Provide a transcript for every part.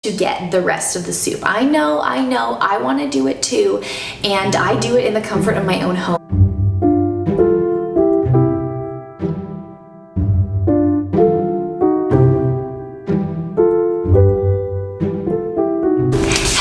to get the rest of the soup. I know, I want to do it too, and I do it in the comfort of my own home.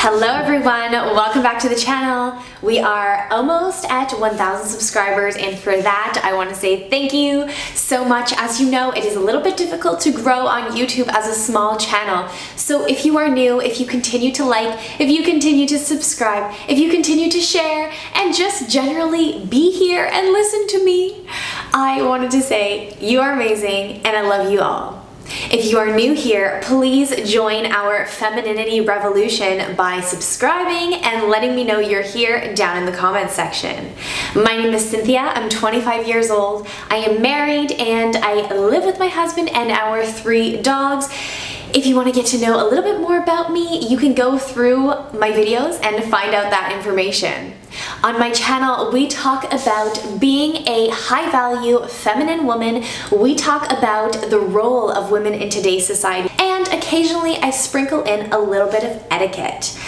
Hello everyone, welcome back to the channel. We are almost at 1,000 subscribers, and for that I want to say thank you so much. As you know, it is a little bit difficult to grow on YouTube as a small channel. So if you are new, if you continue to like, if you continue to subscribe, if you continue to share, and just generally be here and listen to me, I wanted to say you are amazing and I love you all. If you are new here, please join our femininity revolution by subscribing and letting me know you're here down in the comments section. My name is Cynthia, I'm 25 years old, I am married, and I live with my husband and our 3 dogs. If you want to get to know a little bit more about me, you can go through my videos and find out that information. On my channel, we talk about being a high-value feminine woman. We talk about the role of women in today's society, and occasionally I sprinkle in a little bit of etiquette.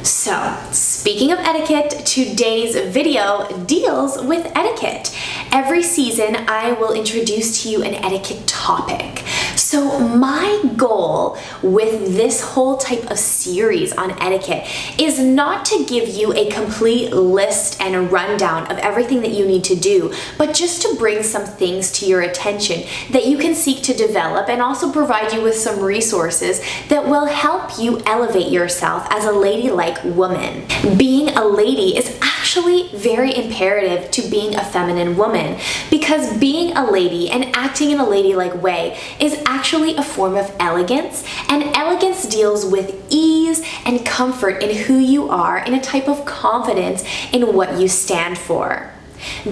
So, speaking of etiquette, today's video deals with etiquette. Every season, I will introduce to you an etiquette topic. So my goal with this whole type of series on etiquette is not to give you a complete list and a rundown of everything that you need to do, but just to bring some things to your attention that you can seek to develop, and also provide you with some resources that will help you elevate yourself as a ladylike woman. Being a lady is actually very imperative to being a feminine woman, because being a lady and acting in a ladylike way is actually a form of elegance, and elegance deals with ease and comfort in who you are, and a type of confidence in what you stand for.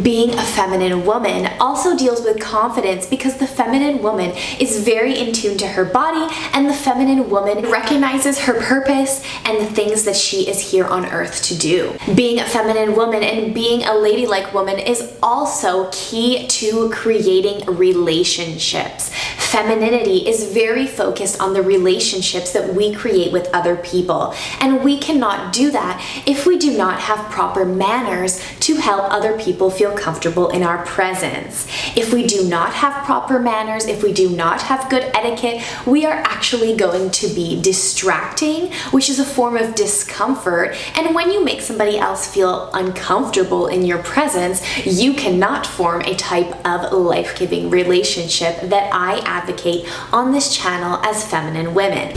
Being a feminine woman also deals with confidence, because the feminine woman is very in tune to her body, and the feminine woman recognizes her purpose and the things that she is here on earth to do. Being a feminine woman and being a ladylike woman is also key to creating relationships. Femininity is very focused on the relationships that we create with other people, and we cannot do that if we do not have proper manners to help other people feel comfortable in our presence. If we do not have proper manners, if we do not have good etiquette, we are actually going to be distracting, which is a form of discomfort. And when you make somebody else feel uncomfortable in your presence, you cannot form a type of life-giving relationship that I advocate on this channel as feminine women.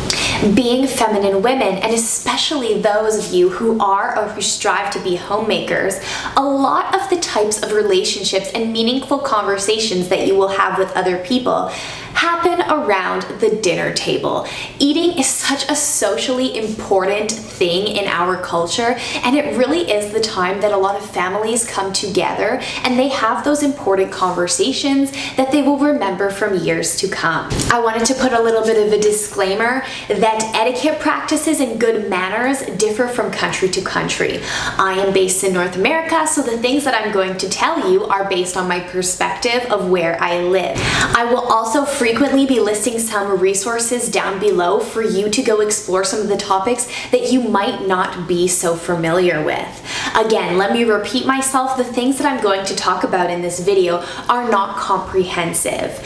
Being feminine women, and especially those of you who are or who strive to be homemakers, a lot of the types of relationships and meaningful conversations that you will have with other people happen around the dinner table. Eating is such a socially important thing in our culture, and it really is the time that a lot of families come together and they have those important conversations that they will remember from years to come. I wanted to put a little bit of a disclaimer that etiquette practices and good manners differ from country to country. I am based in North America, so the things that I'm going to tell you are based on my perspective of where I live. I will also frequently be listing some resources down below for you to go explore some of the topics that you might not be so familiar with. Again, let me repeat myself, the things that I'm going to talk about in this video are not comprehensive.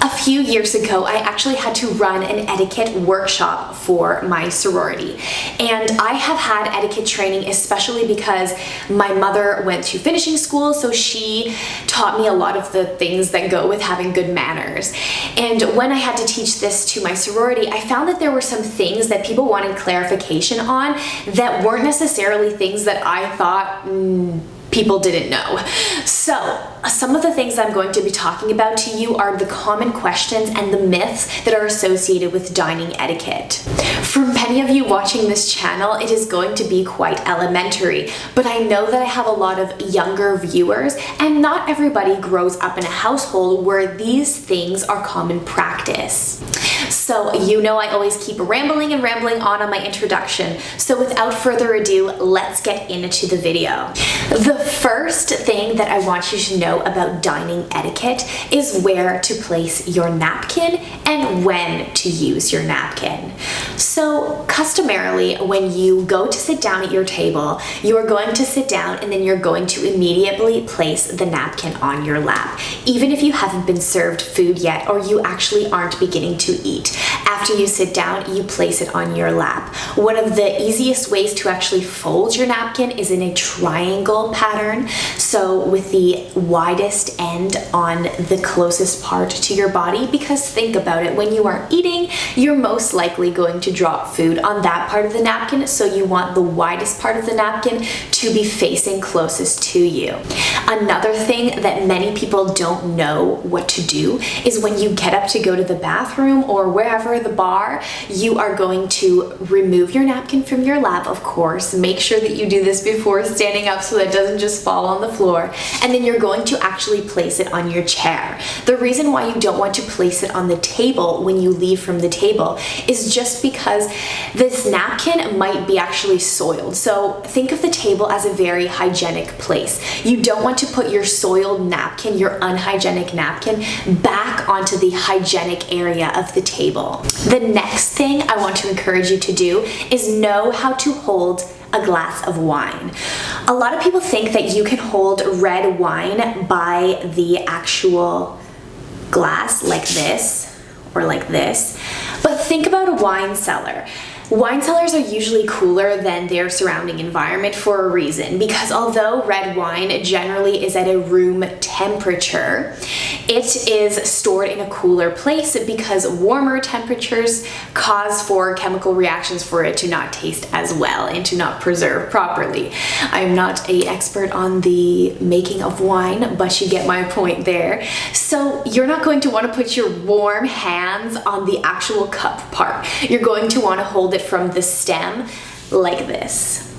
A few years ago, I actually had to run an etiquette workshop for my sorority. And I have had etiquette training, especially because my mother went to finishing school, so she taught me a lot of the things that go with having good manners. And when I had to teach this to my sorority, I found that there were some things that people wanted clarification on that weren't necessarily things that I thought people didn't know. So, some of the things I'm going to be talking about to you are the common questions and the myths that are associated with dining etiquette. For many of you watching this channel, it is going to be quite elementary, but I know that I have a lot of younger viewers, and not everybody grows up in a household where these things are common practice. So you know I always keep rambling and rambling on my introduction. So without further ado, let's get into the video. The first thing that I want you to know about dining etiquette is where to place your napkin and when to use your napkin. So customarily, when you go to sit down at your table, you are going to sit down and then you're going to immediately place the napkin on your lap, even if you haven't been served food yet or you actually aren't beginning to eat. After you sit down, you place it on your lap. One of the easiest ways to actually fold your napkin is in a triangle pattern. So with the widest end on the closest part to your body, because think about it, when you are eating, you're most likely going to drop food on that part of the napkin, so you want the widest part of the napkin to be facing closest to you. Another thing that many people don't know what to do is when you get up to go to the bathroom or wherever, the bar, you are going to remove your napkin from your lap, of course. Make sure that you do this before standing up so that it doesn't just fall on the floor. And then you're going to actually place it on your chair. The reason why you don't want to place it on the table when you leave from the table is just because this napkin might be actually soiled. So think of the table as a very hygienic place. You don't want to put your soiled napkin, your unhygienic napkin, back onto the hygienic area of the table. The next thing I want to encourage you to do is know how to hold a glass of wine. A lot of people think that you can hold red wine by the actual glass like this or like this, but think about a wine cellar. Wine cellars are usually cooler than their surrounding environment for a reason, because although red wine generally is at a room temperature, it is stored in a cooler place because warmer temperatures cause for chemical reactions for it to not taste as well and to not preserve properly. I'm not an expert on the making of wine, but you get my point there. So you're not going to want to put your warm hands on the actual cup part. You're going to want to hold it from the stem like this.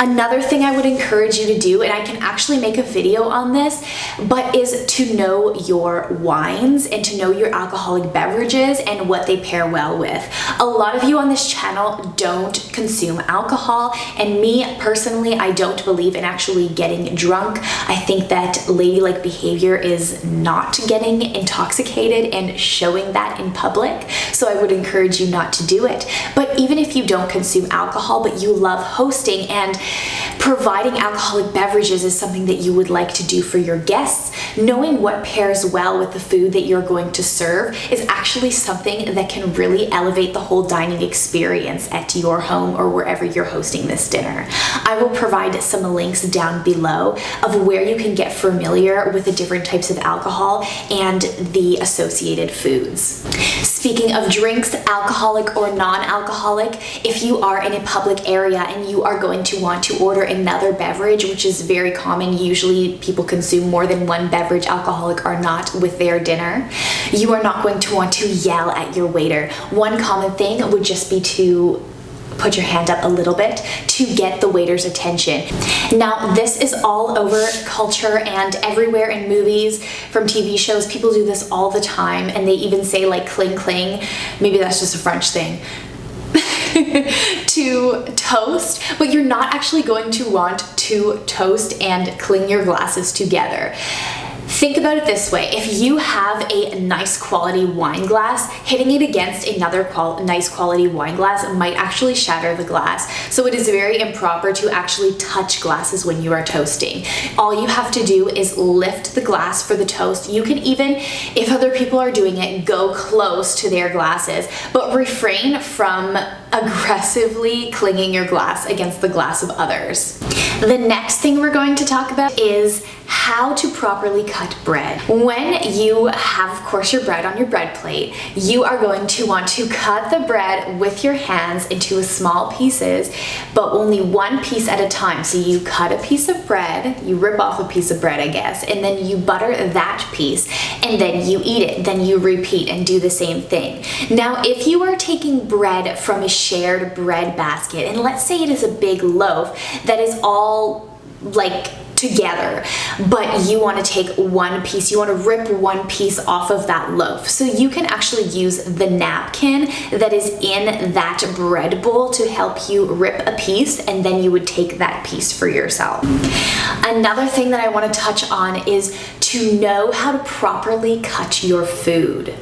Another thing I would encourage you to do, and I can actually make a video on this, but is to know your wines and to know your alcoholic beverages and what they pair well with. A lot of you on this channel don't consume alcohol, and me personally, I don't believe in actually getting drunk. I think that ladylike behavior is not getting intoxicated and showing that in public, so I would encourage you not to do it. But even if you don't consume alcohol, but you love hosting and providing alcoholic beverages is something that you would like to do for your guests, knowing what pairs well with the food that you're going to serve is actually something that can really elevate the whole dining experience at your home or wherever you're hosting this dinner. I will provide some links down below of where you can get familiar with the different types of alcohol and the associated foods. Speaking of drinks, alcoholic or non-alcoholic, if you are in a public area and you are going to want to order another beverage, which is very common, usually people consume more than one beverage, alcoholic or not, with their dinner, you are not going to want to yell at your waiter. One common thing would just be to put your hand up a little bit to get the waiter's attention. Now, this is all over culture and everywhere in movies, from TV shows. People do this all the time, and they even say like cling cling. Maybe that's just a French thing. To toast, but you're not actually going to want to toast and cling your glasses together. Think about it this way: if you have a nice quality wine glass, hitting it against another nice quality wine glass might actually shatter the glass. So it is very improper to actually touch glasses when you are toasting. All you have to do is lift the glass for the toast. You can even, if other people are doing it, go close to their glasses, but refrain from aggressively clinging your glass against the glass of others. The next thing we're going to talk about is how to properly cut bread. When you have, of course, your bread on your bread plate, you are going to want to cut the bread with your hands into small pieces, but only one piece at a time. So you cut a piece of bread, you rip off a piece of bread, I guess, and then you butter that piece, and then you eat it. Then you repeat and do the same thing. Now, if you are taking bread from a shared bread basket, and let's say it is a big loaf that is all like together, but you want to take one piece, you want to rip one piece off of that loaf. So you can actually use the napkin that is in that bread bowl to help you rip a piece, and then you would take that piece for yourself. Another thing that I want to touch on is to know how to properly cut your food.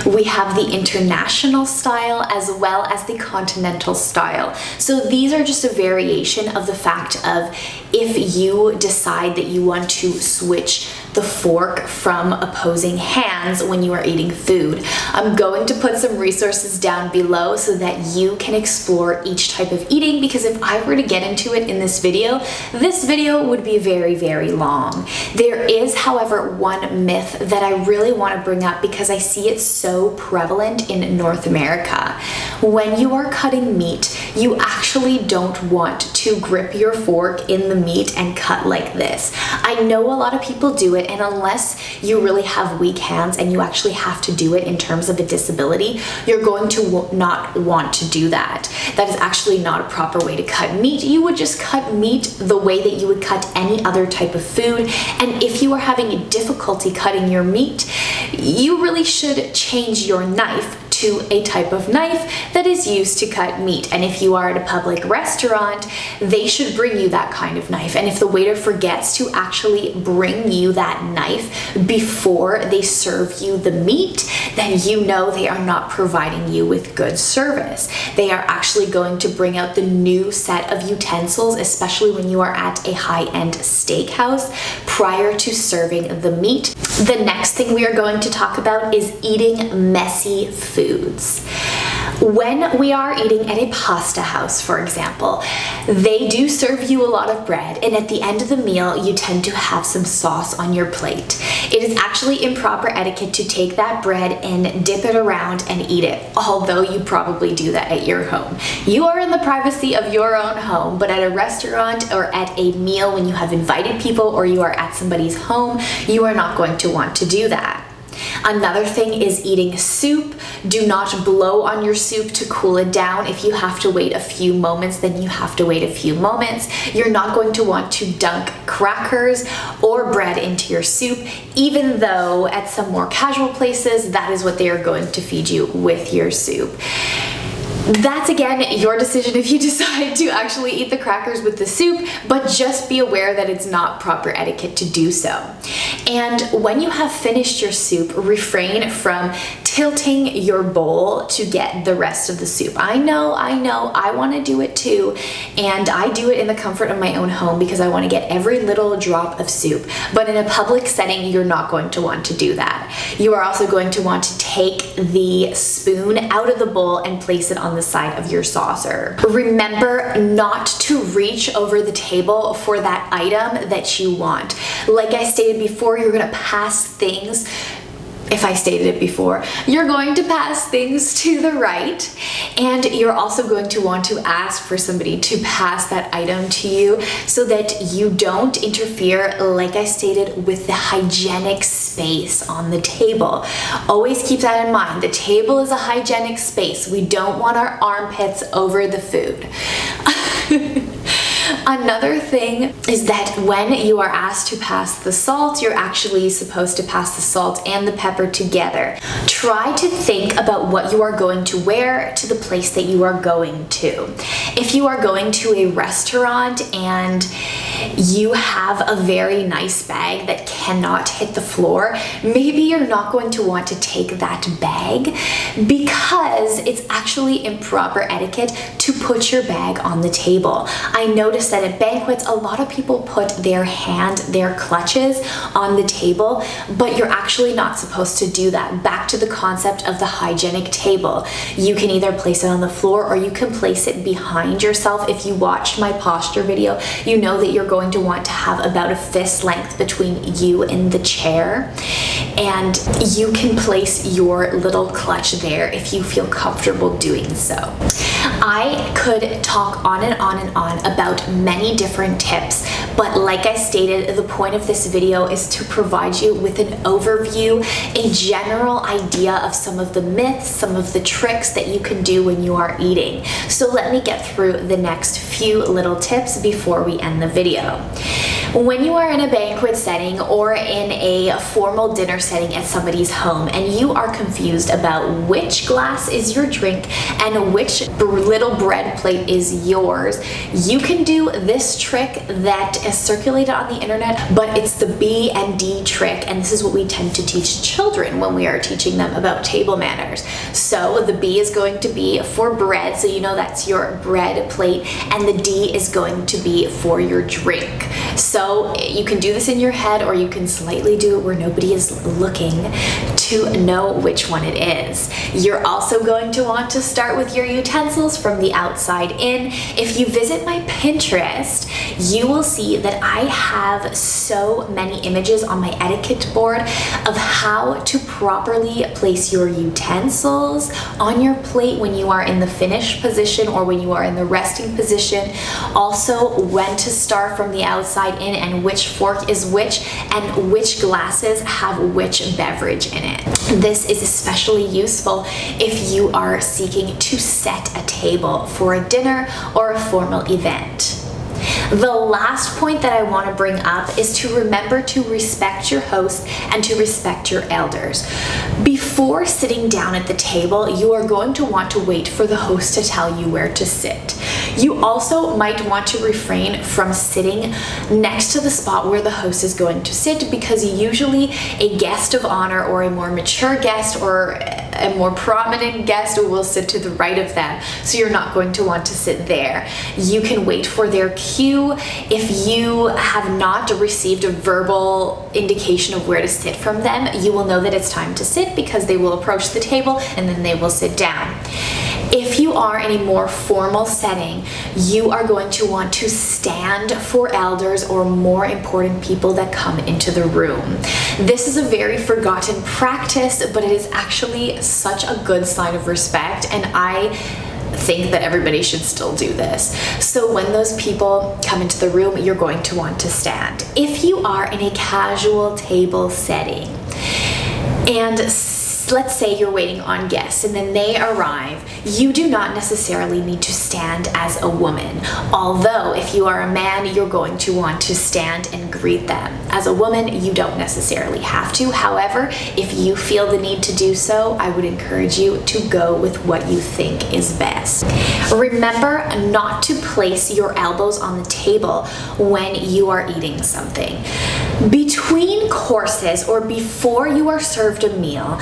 We have the international style as well as the continental style. So these are just a variation of the fact of if you decide that you want to switch the fork from opposing hands when you are eating food. I'm going to put some resources down below so that you can explore each type of eating, because if I were to get into it in this video would be very, very long. There is, however, one myth that I really want to bring up because I see it so prevalent in North America. When you are cutting meat, you actually don't want to grip your fork in the meat and cut like this. I know a lot of people do it, and unless you really have weak hands and you actually have to do it in terms of a disability, you're going to not want to do that. That is actually not a proper way to cut meat. You would just cut meat the way that you would cut any other type of food, and if you are having difficulty cutting your meat, you really should change your knife to a type of knife that is used to cut meat. And if you are at a public restaurant, they should bring you that kind of knife. And if the waiter forgets to actually bring you that knife before they serve you the meat, then you know they are not providing you with good service. They are actually going to bring out the new set of utensils, especially when you are at a high-end steakhouse, prior to serving the meat. The next thing we are going to talk about is eating messy foods. When we are eating at a pasta house, for example, they do serve you a lot of bread, and at the end of the meal, you tend to have some sauce on your plate. It is actually improper etiquette to take that bread and dip it around and eat it, although you probably do that at your home. You are in the privacy of your own home, but at a restaurant or at a meal when you have invited people or you are at somebody's home, you are not going to want to do that. Another thing is eating soup. Do not blow on your soup to cool it down. If you have to wait a few moments, then you have to wait a few moments. You're not going to want to dunk crackers or bread into your soup, even though at some more casual places, that is what they are going to feed you with your soup. That's again your decision if you decide to actually eat the crackers with the soup, but just be aware that it's not proper etiquette to do so. And when you have finished your soup, refrain from tilting your bowl to get the rest of the soup. I know, I want to do it too, and I do it in the comfort of my own home because I want to get every little drop of soup, but in a public setting, you're not going to want to do that. You are also going to want to take the spoon out of the bowl and place it on the side of your saucer. Remember not to reach over the table for that item that you want. Like I stated before, you're going to pass things. If I stated it before, you're going to pass things to the right, and you're also going to want to ask for somebody to pass that item to you so that you don't interfere, like I stated, with the hygienic space on the table. Always keep that in mind. The table is a hygienic space. We don't want our armpits over the food. Another thing is that when you are asked to pass the salt, you're actually supposed to pass the salt and the pepper together. Try to think about what you are going to wear to the place that you are going to. If you are going to a restaurant and you have a very nice bag that cannot hit the floor, maybe you're not going to want to take that bag because it's actually improper etiquette to put your bag on the table. I noticed that at banquets, a lot of people put their clutches on the table, but you're actually not supposed to do that. Back to the concept of the hygienic table. You can either place it on the floor or you can place it behind yourself. If you watched my posture video, you know that you're going to want to have about a fist length between you and the chair, and you can place your little clutch there if you feel comfortable doing so. I could talk on and on and on about many different tips, but like I stated, the point of this video is to provide you with an overview, a general idea of some of the myths, some of the tricks that you can do when you are eating. So let me get through the next few little tips before we end the video. When you are in a banquet setting or in a formal dinner setting at somebody's home and you are confused about which glass is your drink and which little bread plate is yours, you can do this trick that is circulated on the internet, but it's the B and D trick, and this is what we tend to teach children when we are teaching them about table manners. So the B is going to be for bread, so you know that's your bread plate, and the D is going to be for your drink. So you can do this in your head, or you can slightly do it where nobody is looking to know which one it is. You're also going to want to start with your utensils from the outside in. If you visit my Pinterest, you will see that I have so many images on my etiquette board of how to properly place your utensils on your plate when you are in the finished position or when you are in the resting position. Also, when to start from the outside in and which fork is which and which glasses have which beverage in it. This is especially useful if you are seeking to set a table for a dinner or a formal event. The last point that I want to bring up is to remember to respect your host and to respect your elders. Before sitting down at the table, you are going to want to wait for the host to tell you where to sit. You also might want to refrain from sitting next to the spot where the host is going to sit, because usually a guest of honor or a more mature guest or a more prominent guest will sit to the right of them, so you're not going to want to sit there. You can wait for their cue. If you have not received a verbal indication of where to sit from them, you will know that it's time to sit, because they will approach the table and then they will sit down. If you are in a more formal setting, you are going to want to stand for elders or more important people that come into the room. This is a very forgotten practice, but it is actually such a good sign of respect, and I think that everybody should still do this. So when those people come into the room, you're going to want to stand. If you are in a casual table setting, and let's say you're waiting on guests and then they arrive, you do not necessarily need to stand as a woman. Although if you are a man, you're going to want to stand and greet them. As a woman, you don't necessarily have to. However, if you feel the need to do so, I would encourage you to go with what you think is best. Remember not to place your elbows on the table when you are eating something. Between courses or before you are served a meal,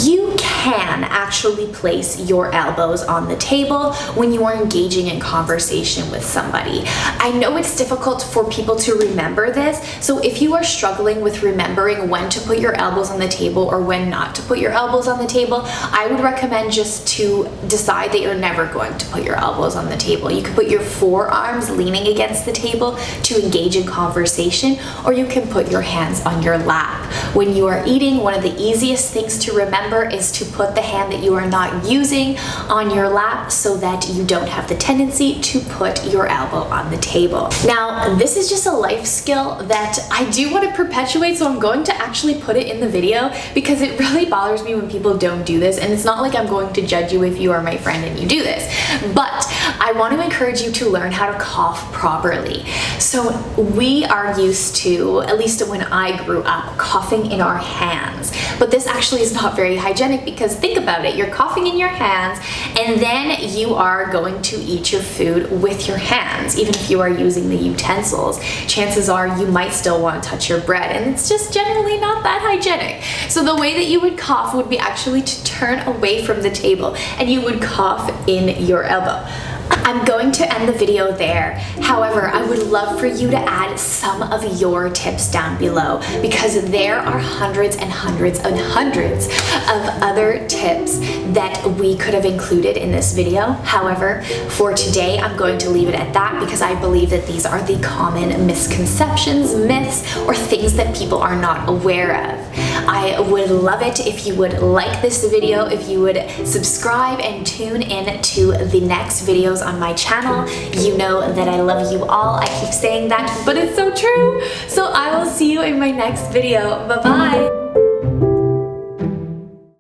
you can actually place your elbows on the table when you are engaging in conversation with somebody. I know it's difficult for people to remember this, so if you are struggling with remembering when to put your elbows on the table or when not to put your elbows on the table, I would recommend just to decide that you're never going to put your elbows on the table. You can put your forearms leaning against the table to engage in conversation, or you can put your hands on your lap. When you are eating, one of the easiest things to remember is to put the hand that you are not using on your lap so that you don't have the tendency to put your elbow on the table. Now, this is just a life skill that I do want to perpetuate, so I'm going to actually put it in the video because it really bothers me when people don't do this, and it's not like I'm going to judge you if you are my friend and you do this, but I want to encourage you to learn how to cough properly. So we are used to, at least when I grew up, coughing in our hands, but this actually is not very hygienic, because think about it, you're coughing in your hands and then you are going to eat your food with your hands. Even if you are using the utensils, chances are you might still want to touch your bread, and it's just generally not that hygienic. So the way that you would cough would be actually to turn away from the table and you would cough in your elbow. I'm going to end the video there. However, I would love for you to add some of your tips down below, because there are hundreds and hundreds and hundreds of other tips that we could have included in this video. However, for today, I'm going to leave it at that, because I believe that these are the common misconceptions, myths, or things that people are not aware of. I would love it if you would like this video, if you would subscribe and tune in to the next videos on my channel. You know that I love you all. I keep saying that, but it's so true. So I will see you in my next video. Bye-bye.